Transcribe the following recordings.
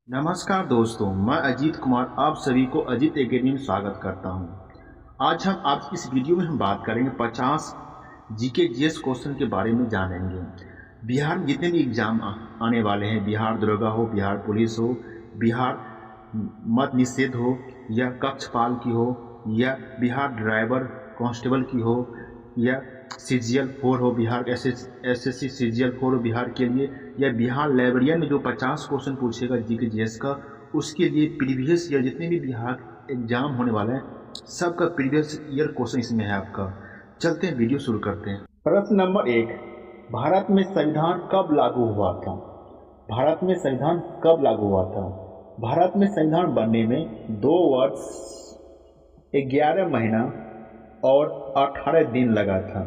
नमस्कार दोस्तों, मैं अजीत कुमार आप सभी को अजीत एकेडमी में स्वागत करता हूं। आज इस वीडियो में हम बात करेंगे 50 जीके जीएस क्वेश्चन के बारे में जानेंगे। बिहार में जितने भी एग्जाम आने वाले हैं, बिहार दरोगा हो, बिहार पुलिस हो, बिहार मत निषेध हो, या कक्षपाल की हो, या बिहार ड्राइवर कांस्टेबल की हो, या सीजीएल 4 हो, बिहार एसएससी सीजीएल 4 हो बिहार के लिए, या बिहार लाइब्रेरियन में जो 50 क्वेश्चन पूछेगा जीके जीएस का, उसके लिए प्रीवियस ईयर जितने भी बिहार एग्जाम होने वाले हैं सबका प्रीवियस ईयर क्वेश्चन इसमें है आपका। चलते हैं, वीडियो शुरू करते हैं। प्रश्न नंबर 1, भारत में संविधान कब लागू हुआ था? भारत में संविधान कब लागू हुआ था? भारत में संविधान बनने में 2 वर्ष 11 महीना और 18 दिन लगा था।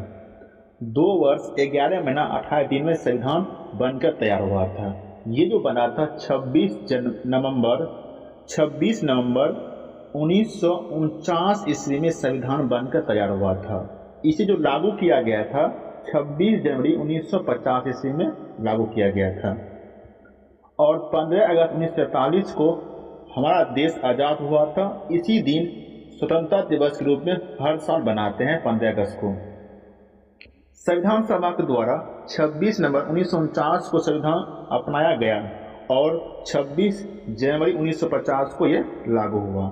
2 वर्ष 11 महीना 18 दिन में संविधान बनकर तैयार हुआ था। ये जो बना था 26 नवंबर 1949 ईस्वी में संविधान बनकर तैयार हुआ था। इसे जो लागू किया गया था 26 जनवरी 1950 ईस्वी में लागू किया गया था। और 15 अगस्त 1947 को हमारा देश आज़ाद हुआ था। इसी दिन स्वतंत्रता दिवस के रूप में हर साल बनाते हैं 15 अगस्त को। संविधान सभा के द्वारा 26 नवंबर 1949 को संविधान अपनाया गया और 26 जनवरी 1950 को यह लागू हुआ।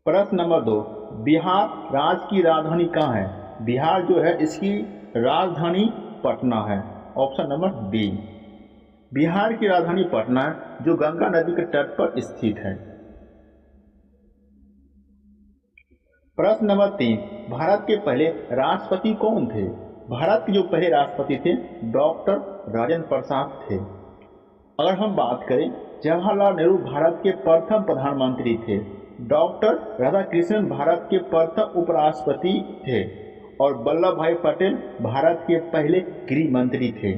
प्रश्न नंबर 2, बिहार राज्य की राजधानी कहाँ है? बिहार जो है इसकी राजधानी पटना है। Option number B. बिहार की राजधानी पटना है, जो गंगा नदी के तट पर स्थित है। प्रश्न नंबर 3, भारत के पहले राष्ट्रपति कौन थे? भारत के जो पहले राष्ट्रपति थे डॉक्टर राजेंद्र प्रसाद थे। अगर हम बात करें, जवाहरलाल नेहरू भारत के प्रथम प्रधानमंत्री थे। डॉक्टर राधाकृष्णन भारत के प्रथम उपराष्ट्रपति थे और वल्लभ भाई पटेल भारत के पहले गृह मंत्री थे।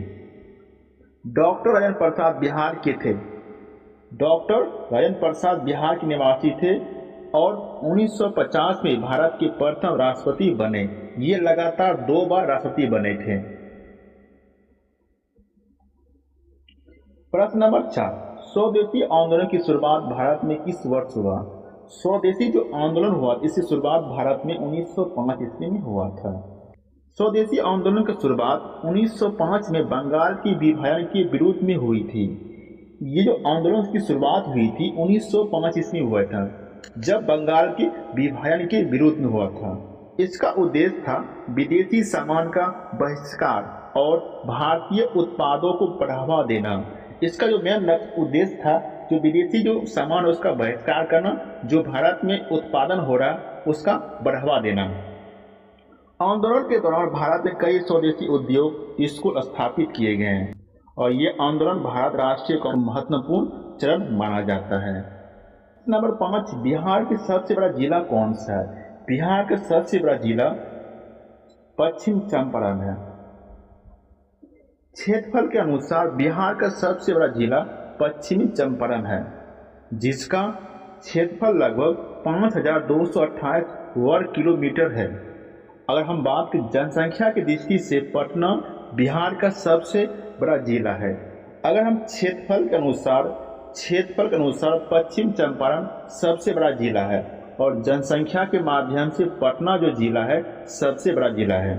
डॉक्टर राजेंद्र प्रसाद बिहार के थे। डॉक्टर राजेंद्र प्रसाद बिहार के निवासी थे और 1950 में भारत के प्रथम राष्ट्रपति बने। ये लगातार 2 बार राष्ट्रपति बने थे। प्रश्न नंबर 4, स्वदेशी आंदोलन की शुरुआत भारत में किस वर्ष हुआ? स्वदेशी जो आंदोलन हुआ इसकी शुरुआत भारत में 1905 ईस्वी में हुआ था। स्वदेशी आंदोलन की शुरुआत 1905 में बंगाल की विभाजन के विरोध में हुई थी। ये जो आंदोलन की शुरुआत हुई थी 1905 ईस्वी में हुआ था, जब बंगाल के विभाजन के विरोध में हुआ था। इसका उद्देश्य था विदेशी सामान का बहिष्कार और भारतीय उत्पादों को बढ़ावा देना। इसका जो मेन उद्देश्य था, जो विदेशी जो सामान है उसका बहिष्कार करना, जो भारत में उत्पादन हो रहा उसका बढ़ावा देना। आंदोलन के दौरान भारत में कई स्वदेशी उद्योग स्कूल स्थापित किए गए हैं और ये आंदोलन भारत राष्ट्रीय का महत्वपूर्ण चरण माना जाता है। नंबर 5, बिहार के सबसे बड़ा जिला कौन सा है? बिहार का सबसे बड़ा जिला पश्चिम चंपारण है। क्षेत्रफल के अनुसार बिहार का सबसे बड़ा जिला पश्चिमी चंपारण है, जिसका क्षेत्रफल लगभग 5228 वर्ग किलोमीटर है। अगर हम बात करें जनसंख्या की दृष्टि से पटना बिहार का सबसे बड़ा जिला है। अगर हम क्षेत्रफल के अनुसार पश्चिम चंपारण सबसे बड़ा जिला है और जनसंख्या के माध्यम से पटना जो जिला है सबसे बड़ा जिला है।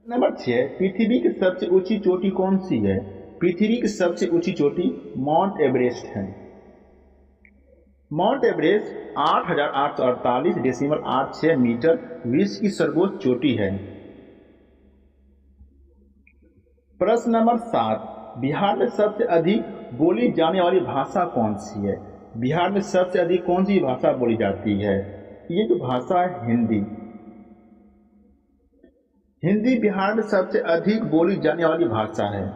नंबर 6, पृथ्वी की सबसे ऊंची चोटी कौन सी है? पृथ्वी की सबसे ऊंची चोटी माउंट एवरेस्ट है। माउंट एवरेस्ट 8848.86 मीटर विश्व की सर्वोच्च चोटी है। प्रश्न नंबर 7, बिहार में सबसे अधिक बोली जाने वाली भाषा कौन सी है? बिहार में सबसे अधिक कौन सी भाषा बोली जाती है? ये जो भाषा है हिंदी। हिंदी बिहार में सबसे अधिक बोली जाने वाली भाषा है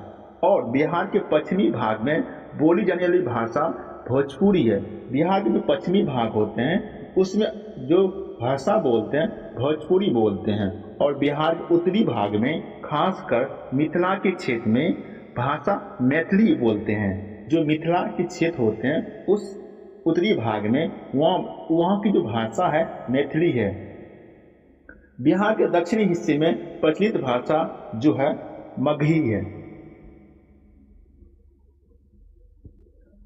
और बिहार के पश्चिमी भाग में बोली जाने वाली भाषा भोजपुरी है। बिहार के जो पश्चिमी भाग होते हैं उसमें जो भाषा बोलते हैं भोजपुरी बोलते हैं और बिहार के उत्तरी भाग में खासकर मिथिला के क्षेत्र में भाषा मैथिली बोलते हैं। जो मिथिला के क्षेत्र होते हैं उस उत्तरी भाग में वहाँ की जो भाषा है मैथिली है। बिहार के दक्षिणी हिस्से में प्रचलित भाषा जो है मगही है।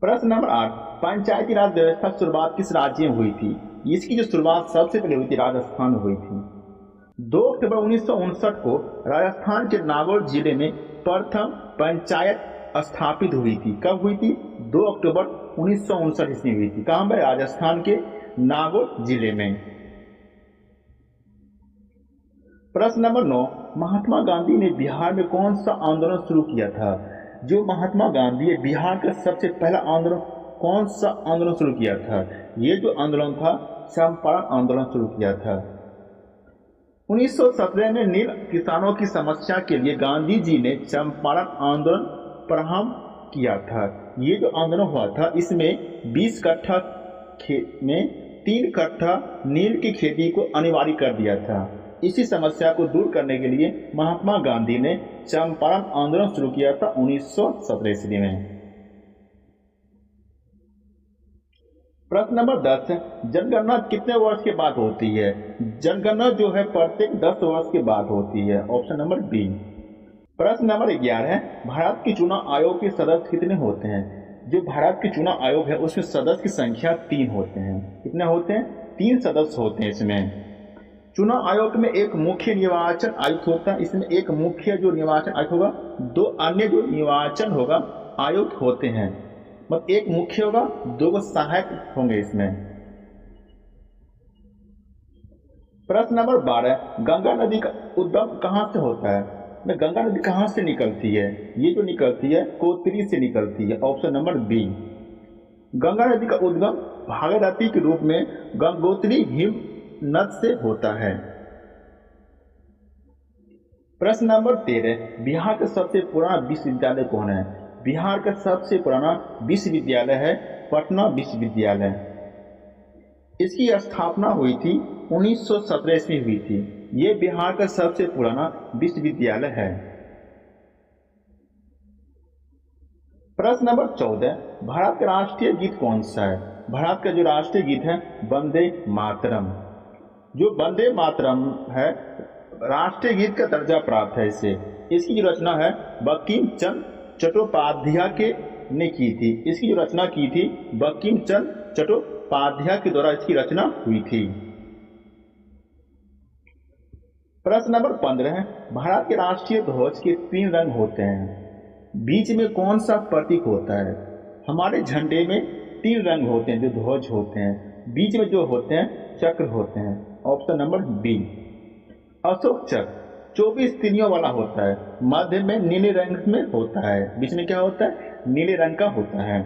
प्रश्न नंबर 8, पंचायती राज व्यवस्था की शुरुआत किस राज्य में हुई थी? इसकी जो शुरुआत सबसे पहले हुई थी राजस्थान में हुई थी। 2 अक्टूबर 1959 को राजस्थान के नागौर जिले में प्रथम पंचायत स्थापित हुई थी। कब हुई थी? 2 अक्टूबर 1959 ईस्वी हुई थी। कहाँ पर? राजस्थान के नागौर जिले में। प्रश्न नंबर 9, महात्मा गांधी ने बिहार में कौन सा आंदोलन शुरू किया था? जो महात्मा गांधी है बिहार का सबसे पहला आंदोलन कौन सा आंदोलन शुरू किया था? ये जो आंदोलन था चंपारण आंदोलन शुरू किया था। 1917 में नील किसानों की समस्या के लिए गांधी जी ने चंपारण आंदोलन प्रारंभ किया था। ये जो आंदोलन हुआ था इसमें 20 कट्ठा खेत में 3 कट्ठा नील की खेती को अनिवार्य कर दिया था। इसी समस्या को दूर करने के लिए महात्मा गांधी ने चंपारण आंदोलन शुरू किया था 1917 ईस्वी में। प्रश्न नंबर 10, जनगणना कितने वर्ष के बाद होती है? जनगणना जो है प्रत्येक 10 वर्ष के बाद होती है। Option number B. प्रश्न नंबर 11, भारत के चुनाव आयोग के सदस्य कितने होते हैं? जो भारत के चुनाव आयोग है उसमें सदस्य की संख्या 3 होते हैं। कितने होते हैं? 3 सदस्य होते हैं इसमें। चुनाव आयोग में एक मुख्य निर्वाचन आयुक्त होता है, इसमें एक मुख्य जो निर्वाचन आयुक्त होगा, 2 अन्य जो निर्वाचन होगा आयुक्त होते हैं। मतलब एक मुख्य होगा, 2 सहायक होंगे इसमें। प्रश्न नंबर 12, गंगा नदी का उद्गम कहाँ से होता है? गंगा नदी कहाँ से निकलती है? ये जो निकलती है कोतरी से निकलती है। Option number B. गंगा नदी का उद्गम भागीरथी के रूप में गंगोत्री हिम नद से होता है। प्रश्न नंबर 13, बिहार का सबसे पुराना विश्वविद्यालय कौन है? बिहार का सबसे पुराना विश्वविद्यालय है पटना विश्वविद्यालय। इसकी स्थापना हुई थी 1917 ईस्वी हुई थी। ये बिहार का सबसे पुराना विश्वविद्यालय है। प्रश्न नंबर 14, भारत का राष्ट्रीय गीत कौन सा है? भारत का जो राष्ट्रीय गीत है वंदे मातरम। जो वंदे मातरम है राष्ट्रीय गीत का दर्जा प्राप्त है इसे। इसकी जो रचना है बंकिम चंद्र चट्टोपाध्याय ने की थी। इसकी जो रचना की थी बंकिम चंद्र चट्टोपाध्याय के द्वारा इसकी रचना हुई थी। प्रश्न नंबर 15, भारत के राष्ट्रीय ध्वज के 3 रंग होते हैं। बीच में कौन सा प्रतीक होता है? हमारे झंडे में 3 रंग होते हैं जो ध्वज होते हैं। बीच में जो होते हैं चक्र होते हैं। Option number B. अशोक चक्र 24 तीलियों वाला होता है, मध्य में नीले रंग में होता है। बीच में क्या होता है? नीले रंग का होता है।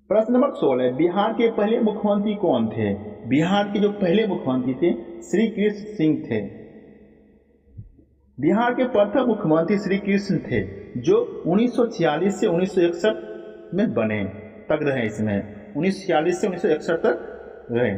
प्रश्न नंबर 16, बिहार के पहले मुख्यमंत्री कौन थे? बिहार के जो पहले मुख्यमंत्री थे श्री कृष्ण सिंह थे। बिहार के प्रथम मुख्यमंत्री श्री कृष्ण थे जो 1946 से 1961 में बने तक रहे। इसमें 1946 से 1961 तक रहे।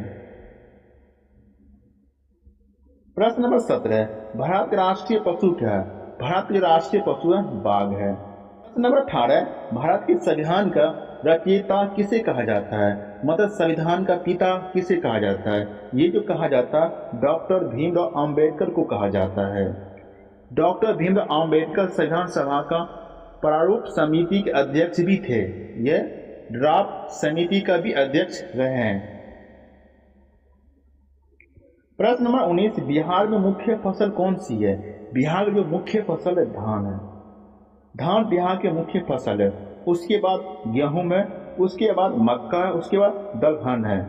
प्रश्न नंबर 17, भारत का राष्ट्रीय पशु क्या है? भारत का राष्ट्रीय पशु है बाघ है। प्रश्न नंबर 18, भारत के संविधान का रचयिता किसे कहा जाता है? मतलब संविधान का पिता किसे कहा जाता है? ये जो कहा जाता है डॉक्टर भीमराव अंबेडकर को कहा जाता है। डॉक्टर भीमराव अंबेडकर संविधान सभा का प्रारूप समिति के अध्यक्ष भी थे। ये ड्राफ्ट समिति का भी अध्यक्ष रहे हैं। प्रश्न नंबर 19, बिहार में मुख्य फसल कौन सी है? बिहार की जो मुख्य फसल है धान है। धान बिहार के मुख्य फसल है। उसके बाद गेहूं है, उसके बाद मक्का है, उसके बाद दलहन है।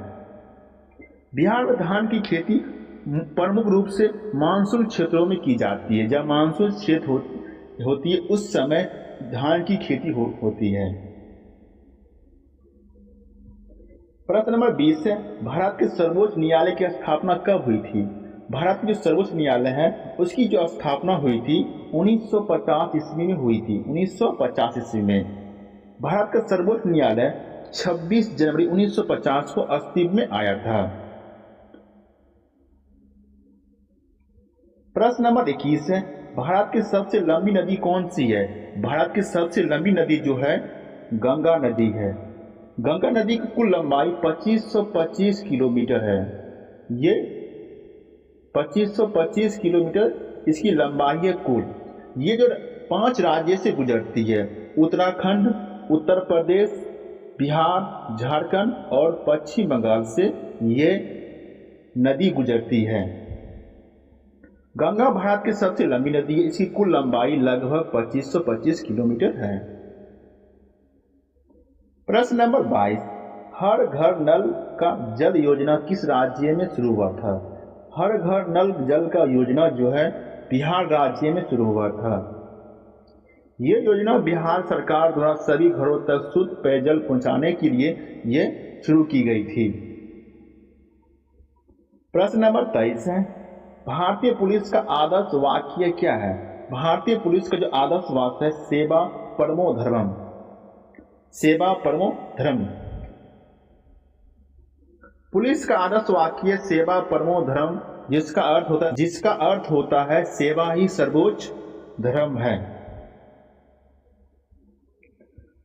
बिहार में धान की खेती प्रमुख रूप से मानसून क्षेत्रों में की जाती है। जब मानसून क्षेत्र होती है उस समय धान की खेती होती है। प्रश्न नंबर 20 है, भारत के सर्वोच्च न्यायालय की स्थापना कब हुई थी? भारत के जो सर्वोच्च न्यायालय है उसकी जो स्थापना हुई थी 1950 ईस्वी में हुई थी। 1950 ईस्वी में भारत का सर्वोच्च न्यायालय 26 जनवरी 1950 को अस्तित्व में आया था। प्रश्न नंबर 21 है, भारत की सबसे लंबी नदी कौन सी है? भारत की सबसे लंबी नदी जो है गंगा नदी है। गंगा नदी की कुल लंबाई 2525 किलोमीटर है। ये 2525 किलोमीटर इसकी लंबाई है कुल। ये जो 5 राज्य से गुजरती है। उत्तराखंड, उत्तर प्रदेश, बिहार, झारखंड और पश्चिम बंगाल से ये नदी गुजरती है। गंगा भारत की सबसे लंबी नदी है। इसकी कुल लंबाई लगभग 2525 किलोमीटर है। प्रश्न नंबर 22, हर घर नल का जल योजना किस राज्य में शुरू हुआ था? हर घर नल जल का योजना जो है बिहार राज्य में शुरू हुआ था। ये योजना बिहार सरकार द्वारा सभी घरों तक शुद्ध पेयजल पहुंचाने के लिए ये शुरू की गई थी। प्रश्न नंबर 23 है, भारतीय पुलिस का आदर्श वाक्य क्या है? भारतीय पुलिस का जो आदर्श वाक्य है, सेवा परमो धर्मम। सेवा परमो धर्म। पुलिस का आदर्श वाक्य सेवा परमो धर्म, जिसका अर्थ होता है सेवा ही सर्वोच्च धर्म है।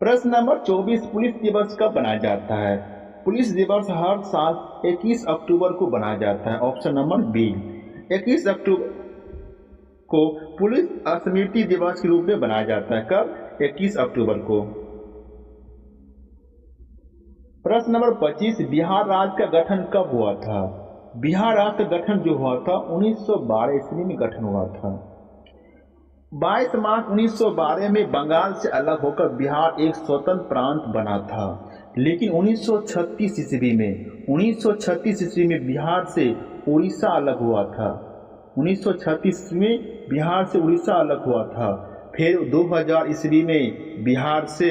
प्रश्न नंबर 24, पुलिस दिवस कब मनाया जाता है? पुलिस दिवस हर साल 21 अक्टूबर को मनाया जाता है। ऑप्शन नंबर बी, 21 अक्टूबर को पुलिस स्मृति दिवस के रूप में मनाया जाता है। कब? 21 अक्टूबर को। प्रश्न नंबर 25, बिहार राज्य का गठन कब हुआ था? बिहार राज्य का गठन जो हुआ था 1912 ईस्वी में गठन हुआ था। 22 मार्च 1912 में बंगाल से अलग होकर बिहार एक स्वतंत्र प्रांत बना था। लेकिन 1936 ईस्वी में बिहार से उड़ीसा अलग हुआ था। 1936 में बिहार से उड़ीसा अलग हुआ था। फिर 2000 ईस्वी में बिहार से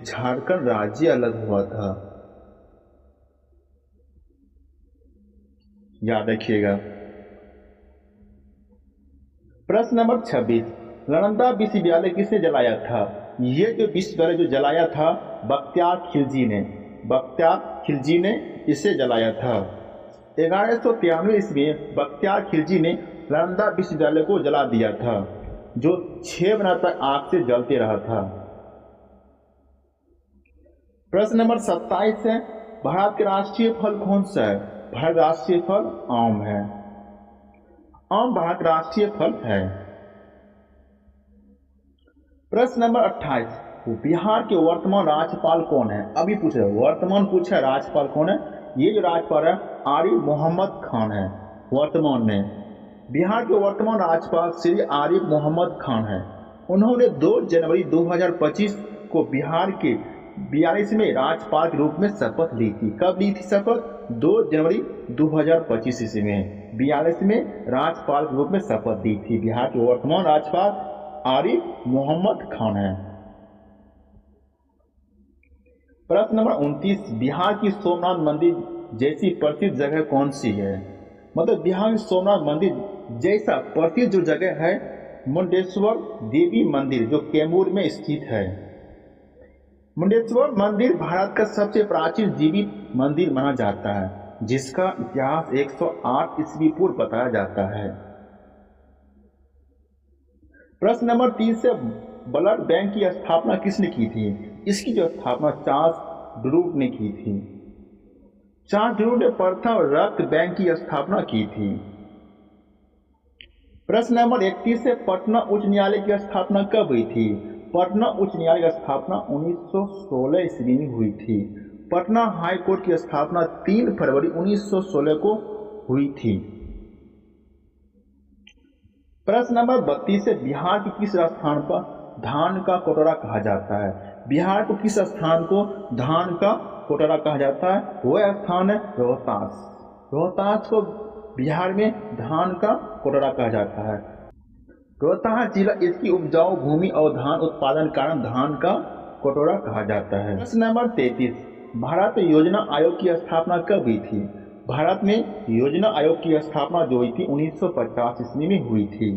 झारखंड राज्य अलग हुआ था। याद रखिएगा। प्रश्न नंबर 26, नालंदा विश्वविद्यालय किसने जलाया था? ये जो विश्वविद्यालय जो जलाया था बख्तियार खिलजी ने इसे जलाया था। 1193 ईस्वी में बख्तियार खिलजी ने नालंदा विश्वविद्यालय को जला दिया था, जो 6 महीने तक आग से जलते रहा था। प्रश्न नंबर 27 है, भारत के राष्ट्रीय फल कौन सा है? भारत राष्ट्रीय फल आम है। आम भारत राष्ट्रीय फल है। प्रश्न नंबर 28, बिहार के वर्तमान राज्यपाल कौन है? अभी पूछे वर्तमान पूछा राज्यपाल कौन है? ये जो राज्यपाल है आरिफ मोहम्मद खान है। वर्तमान में बिहार के वर्तमान राज्यपाल श्री आरिफ मोहम्मद खान है। उन्होंने 2 जनवरी 2025 को बिहार के 42वें राज्यपाल के रूप में शपथ ली थी। कब ली थी शपथ? 2 जनवरी 2025 ईस्वी में 42वें राज्यपाल के रूप में शपथ दी थी। बिहार के वर्तमान राज्यपाल आरिफ मोहम्मद खान है। प्रश्न नंबर 29, बिहार की सोमनाथ मंदिर जैसी प्रसिद्ध जगह कौन सी है? मतलब बिहार में सोमनाथ मंदिर जैसा प्रसिद्ध जो जगह है मुंडेश्वर देवी मंदिर, जो कैमूर में स्थित है। मुंडेश्वर मंदिर भारत का सबसे प्राचीन जीवित मंदिर माना जाता है, जिसका इतिहास 108 ईस्वी पूर्व बताया जाता है। प्रश्न नंबर 30 से ब्लड बैंक की स्थापना किसने की थी? इसकी जो स्थापना चार्ल्स ड्रू ने की थी। चार्ल्स ड्रू ने प्रथम रक्त बैंक की स्थापना की थी। प्रश्न नंबर 31 से पटना उच्च न्यायालय की स्थापना कब हुई थी? पटना उच्च न्यायालय की स्थापना 1916 ईस्वी में हुई थी। पटना हाई कोर्ट की स्थापना 3 फरवरी 1916 को हुई थी। प्रश्न नंबर 32 से बिहार के किस स्थान पर धान का कटोरा कहा जाता है? बिहार को किस स्थान को धान का कटोरा कहा जाता है? वह स्थान है रोहतास। रोहतास को बिहार में धान का कटोरा कहा जाता है। रोहतास जिला इसकी उपजाऊ भूमि और धान उत्पादन कारण धान का कटोरा कहा जाता है। प्रश्न नंबर 33, भारत योजना आयोग की स्थापना कब हुई थी? भारत में योजना आयोग की स्थापना जो हुई थी 1950 ईस्वी में हुई थी।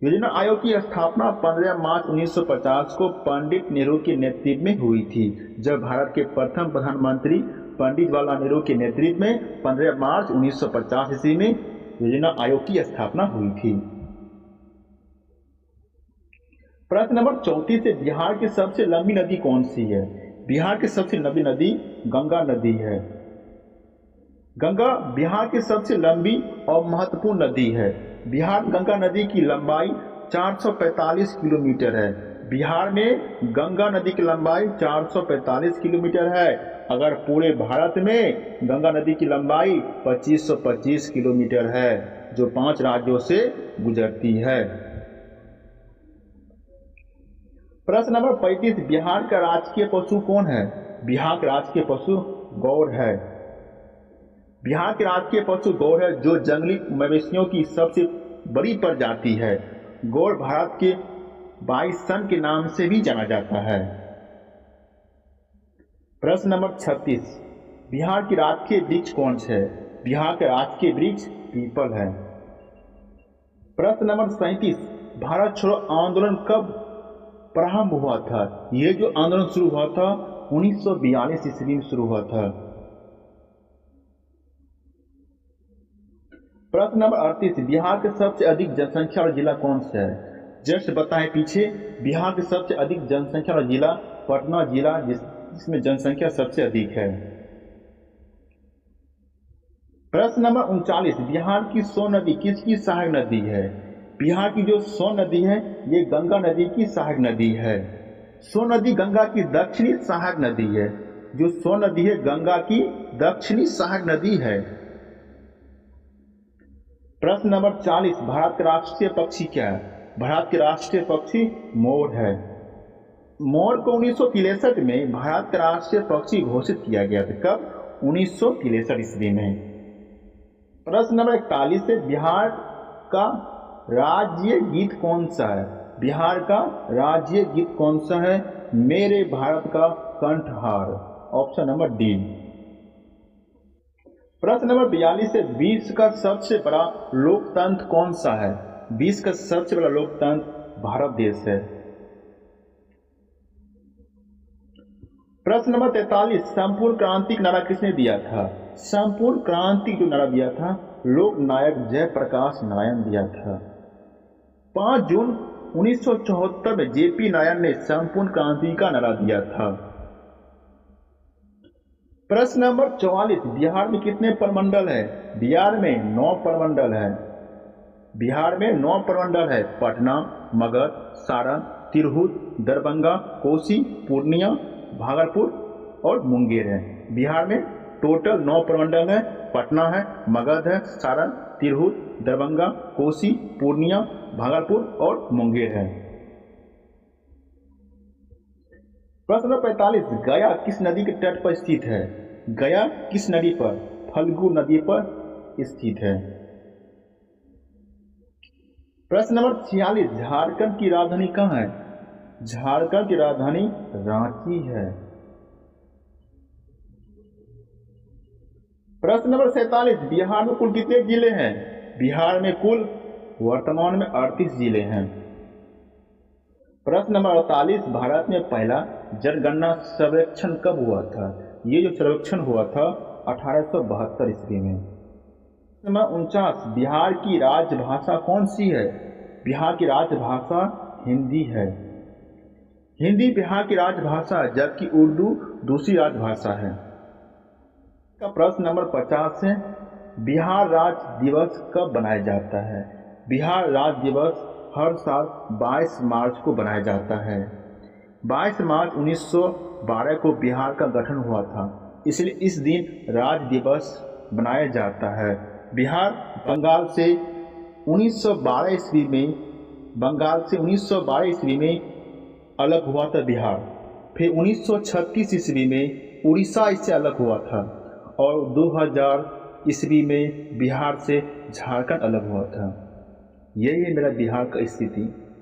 योजना आयोग की स्थापना 15 मार्च 1950 को पंडित नेहरू के नेतृत्व में हुई थी, जब भारत के प्रथम प्रधानमंत्री पंडित जवाहरलाल नेहरू के नेतृत्व में 15 मार्च 1950 ईस्वी में योजना आयोग की स्थापना हुई थी। प्रश्न नंबर 34 से बिहार की सबसे लंबी नदी कौन सी है? बिहार की सबसे लंबी नदी गंगा नदी है। गंगा बिहार की सबसे लंबी और महत्वपूर्ण नदी है। बिहार गंगा नदी की लंबाई 445 किलोमीटर है। बिहार में गंगा नदी की लंबाई 445 किलोमीटर है। अगर पूरे भारत में गंगा नदी की लंबाई 2525 किलोमीटर है, जो 5 राज्यों से गुजरती है। प्रश्न नंबर 35, बिहार का राजकीय पशु कौन है? बिहार का राजकीय पशु गौर है। बिहार के राजकीय पशु गौर है, जो जंगली मवेशियों की सबसे बड़ी प्रजाति है। गौर भारत के बाइसन के नाम से भी जाना जाता है। प्रश्न नंबर 36, बिहार की राजकीय वृक्ष कौन से है? बिहार का राजकीय वृक्ष पीपल है। प्रश्न नंबर 37, भारत छोड़ो आंदोलन कब प्रारंभ हुआ था? यह जो आंदोलन शुरू हुआ था 1942 ईस्वी में शुरू हुआ था। प्रश्न नंबर 38, बिहार के सबसे अधिक जनसंख्या वाला जिला कौन सा है? जस्ट बताएं पीछे, बिहार के सबसे अधिक जनसंख्या वाला जिला पटना जिला, जिसमें जनसंख्या सबसे अधिक है। प्रश्न नंबर 39, बिहार की सोन नदी किसकी सहायक नदी है? बिहार की जो सोन नदी है ये गंगा नदी की सहायक नदी है। सोन नदी गंगा की दक्षिणी सहायक नदी है। जो सोन नदी है गंगा की दक्षिणी सहायक नदी है। प्रश्न नंबर 40, भारत का राष्ट्रीय पक्षी क्या है? भारत के राष्ट्रीय पक्षी मोर है। मोर को 1963 में भारत का राष्ट्रीय पक्षी घोषित किया गया था। कब? 1963 ईस्वी में। प्रश्न नंबर 41 है, बिहार का राज्य गीत कौन सा है? बिहार का राज्य गीत कौन सा है? मेरे भारत का कंठहार, ऑप्शन नंबर डी। प्रश्न नंबर 42 है, विश्व का सबसे बड़ा लोकतंत्र कौन सा है? विश्व का सबसे बड़ा लोकतंत्र भारत देश है। प्रश्न नंबर 43, संपूर्ण क्रांति का नारा किसने दिया था? संपूर्ण क्रांति जो नारा दिया था लोक नायक जयप्रकाश नारायण दिया था। 5 जून 1974 में जेपी नारायण ने संपूर्ण क्रांति का नारा दिया था। प्रश्न नंबर 44, बिहार में कितने प्रमंडल है? बिहार में 9 प्रमंडल है। बिहार में 9 प्रमंडल है। पटना, मगध, सारण, तिरहुत, दरभंगा, कोसी, पूर्णिया, भागलपुर और मुंगेर है। बिहार में टोटल 9 प्रमंडल है। पटना है, मगध है, सारण, तिरहुत, दरभंगा, कोसी, पूर्णिया, भागलपुर और मुंगेर है। प्रश्न नंबर 45, गया किस नदी के तट पर स्थित है? गया किस नदी पर? फल्गु नदी पर स्थित है। प्रश्न नंबर 46, झारखंड की राजधानी कहाँ है? झारखंड की राजधानी रांची है। प्रश्न नंबर 47, बिहार में कुल कितने जिले हैं? बिहार में कुल वर्तमान में 38 जिले हैं। प्रश्न नंबर 48, भारत में पहला जनगणना सर्वेक्षण कब हुआ था? ये जो सर्वेक्षण हुआ था 1872 ईस्वी में। नंबर 49, बिहार की राजभाषा कौन सी है? बिहार की राजभाषा हिंदी है। हिंदी बिहार की राजभाषा है, जबकि उर्दू दूसरी राजभाषा है। प्रश्न नंबर 50 है, बिहार राज्य दिवस कब बनाया जाता है? बिहार राज्य दिवस हर साल 22 मार्च को बनाया जाता है। 22 मार्च 1912 को बिहार का गठन हुआ था, इसलिए इस दिन राज्य दिवस बनाया जाता है। बिहार बंगाल से 1912 ईस्वी में अलग हुआ था बिहार। फिर 1936 ईस्वी में उड़ीसा इससे अलग हुआ था और 2000 ईस्वी में बिहार से झारखंड अलग हुआ था। यही है मेरा बिहार का स्थिति।